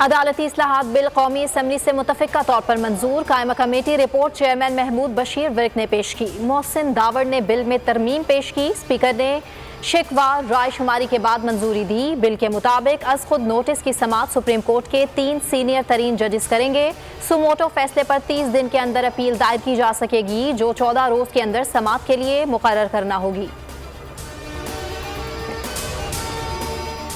अदालती इस्लाहात बिल कौमी असम्बली से मुतफ़िका तौर पर मंजूर। कायमा committee report chairman Mahmood Bashir Virk ने पेश की। मोहसिन दावड़ ने बिल में तरमीम पेश की। स्पीकर ने शिकवा राय शुमारी के बाद मंजूरी दी। बिल के मुताबिक अज खुद नोटिस की समाअत सुप्रीम कोर्ट के 3 सीनियर तरीन जजेस करेंगे। सुमोटो फैसले पर 30 दिन के अंदर अपील दायर की जा सकेगी, जो 14 रोज के अंदर समाअत के लिए मुकर्रर करना होगी।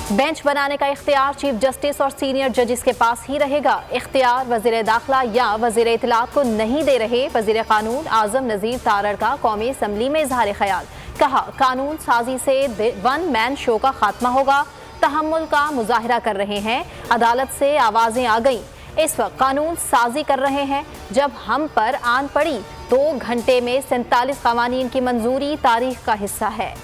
बेंच बनाने का इख्तियार चीफ जस्टिस और सीनियर जजेस के पास ही रहेगा। इख्तियार वजीर दाखिला या वजीर इत्तलात को नहीं दे रहे वजीर कानून आजम नजीर तारड़ का कौमी असम्बली में इजहार ख्याल। कहा, कानून साजी से वन मैन शो का खात्मा होगा। तहम्मुल का मुजाहरा कर रहे हैं। अदालत से आवाजें आ गई। इस वक्त कानून साजी कर रहे हैं। जब हम पर आन पड़ी 2 घंटे में 47 कवानीन की मंजूरी तारीख का हिस्सा है।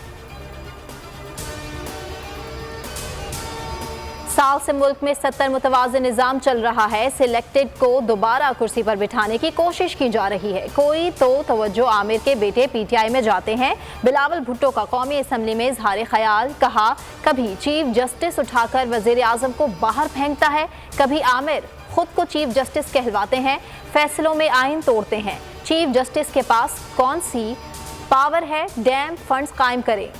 साल से मुल्क में 70 मुतवाज़िन निज़ाम चल रहा है। सिलेक्टेड को दोबारा कुर्सी पर बिठाने की कोशिश की जा रही है। कोई तो तवज्जो आमिर के बेटे PTI में जाते हैं। बिलावल भुट्टो का कौमी असम्बली में इजहार ख्याल। कहा, कभी चीफ जस्टिस उठाकर वजीर आजम को बाहर फेंकता है, कभी आमिर खुद को चीफ जस्टिस कहलवाते हैं, फैसलों में आइन तोड़ते हैं। चीफ जस्टिस के पास कौन सी पावर है डैम फंड्स कायम करे।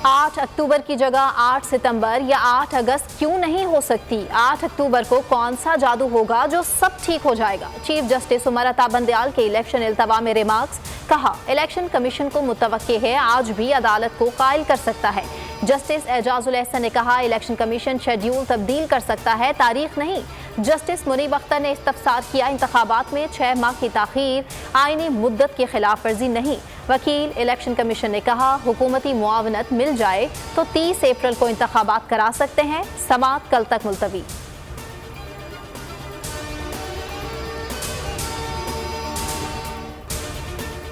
8 अक्टूबर की जगह 8 सितंबर या 8 अगस्त क्यों नहीं हो सकती। 8 अक्टूबर को कौन सा जादू होगा जो सब ठीक हो जाएगा। चीफ जस्टिस उमर अता बंदयाल के इलेक्शन इल्तवा में रिमार्क्स। कहा, इलेक्शन कमीशन को मुतवक्के है आज भी अदालत को कायल कर सकता है। जस्टिस एजाजुल एहसन ने कहा, इलेक्शन कमीशन शेड्यूल तब्दील कर सकता है, तारीख नहीं। जस्टिस मुनीब अख्तर ने इस्तफसार किया, इंतखाबात में 6 माह की ताखीर आईनी मुद्दत की खिलाफ वर्जी नहीं। वकील इलेक्शन कमीशन ने कहा, हुकूमती मुआवनत मिल जाए तो 30 अप्रैल को इंतखाबात करा सकते हैं। समाअत कल तक मुलतवी।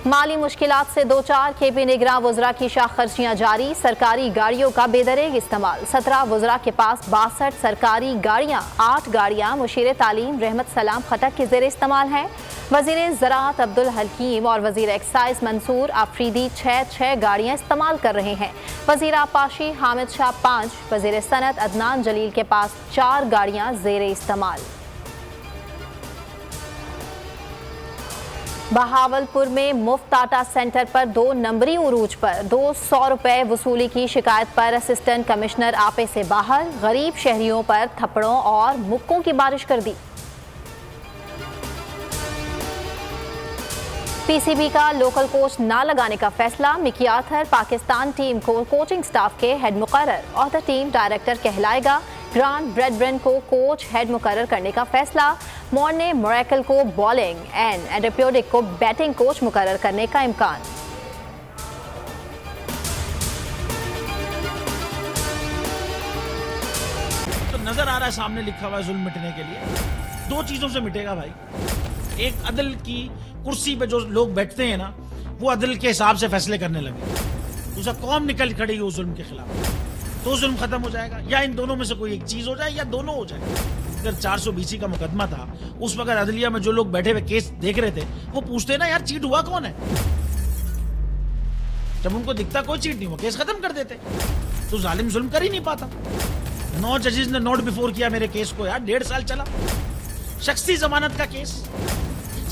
माली मुश्किलात से 2-4 KP निगरान वज़रा की शाख खर्चियाँ जारी। सरकारी गाड़ियों का बेदरेग इस्तेमाल। 17 वज़रा के पास 62 सरकारी गाड़ियाँ। 8 गाड़ियाँ मुशीर तालीम रहमत सलाम खटक के ज़ेर इस्तेमाल हैं। वज़ीर ज़राअत अब्दुल हकीम और वज़ीर एक्साइज मंसूर आफरीदी 6 गाड़ियाँ इस्तेमाल कर रहे हैं। वज़ीर आपाशी हामिद शाह 5, वज़ीर सनत अदनान जलील के पास 4 गाड़ियाँ ज़ेर इस्तेमाल। बहावलपुर में मुफ्त आटा सेंटर पर 2 नंबरी उरूज पर 200 रुपए वसूली की शिकायत पर असिस्टेंट कमिश्नर आपे से बाहर। गरीब शहरियों पर थप्पड़ों और मुक्कों की बारिश कर दी। PCB का लोकल कोच ना लगाने का फैसला। मिकी आर्थर पाकिस्तान टीम को कोचिंग स्टाफ के हेड मुकर्रर और द टीम डायरेक्टर कहलाएगा। ग्रांट ब्रेडब्रेन को कोच हेड मुकर्रर करने का फैसला। मॉर्न ने मोरेकल को बॉलिंग एंड एडेप्योडिक को बैटिंग कोच मुकर्रर करने का इम्कान। तो नजर आ रहा है सामने लिखा हुआ है जुल्म मिटने के लिए 2 चीजों से मिटेगा भाई। एक, अदल की कुर्सी पे जो लोग बैठते हैं ना, वो अदल के हिसाब से फैसले करने लगे। दूसरा, कौम निकल खड़ेगी उस जुल्म के खिलाफ, तो जुल्म खत्म हो जाएगा। या इन दोनों में से कोई एक चीज हो जाए या दोनों हो जाए। अगर 420 का मुकदमा था, उस वक्त अदलिया में जो लोग बैठे हुए केस देख रहे थे, वो पूछते ना, यार चीट हुआ कौन है। जब उनको दिखता कोई चीट नहीं हुआ, केस खत्म कर देते। तो जालिम जुल्म कर ही नहीं पाता। 9 जजेस ने नोट बिफोर किया मेरे केस को, यार 1.5 साल चला। शख्सी जमानत का केस,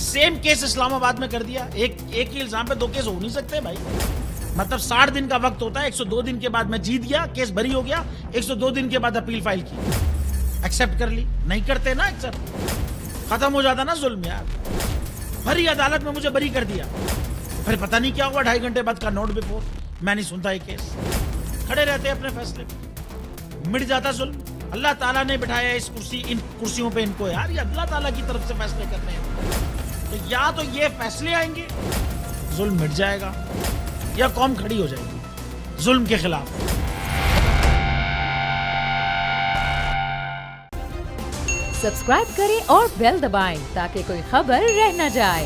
सेम केस इस्लामाबाद में कर दिया। एक ही इल्जाम पे 2 केस हो नहीं सकते भाई। मतलब 60 दिन का वक्त होता है। 102 दिन के बाद मैं जीत गया, केस बरी हो गया। 102 दिन के बाद अपील फाइल की, एक्सेप्ट कर ली। नहीं करते ना एक्सेप्ट, खत्म हो जाता ना जुल्म यार। भरी अदालत में मुझे बरी कर दिया, फिर पता नहीं क्या हुआ 2.5 घंटे बाद का नोट बिफोर। मैं नहीं सुनता ये केस, खड़े रहते अपने फैसले पे, मिट जाता जुल्म। अल्लाह ताला ने बिठाया इन कुर्सियों पे इनको यार, ये अल्लाह ताला की तरफ से फैसले करने हैं। तो या तो ये फैसले आएंगे, जुल्म मिट जाएगा, या कौम खड़ी हो जाएगी जुल्म के खिलाफ। सब्सक्राइब करें और बेल दबाएं ताकि कोई खबर रह न जाए।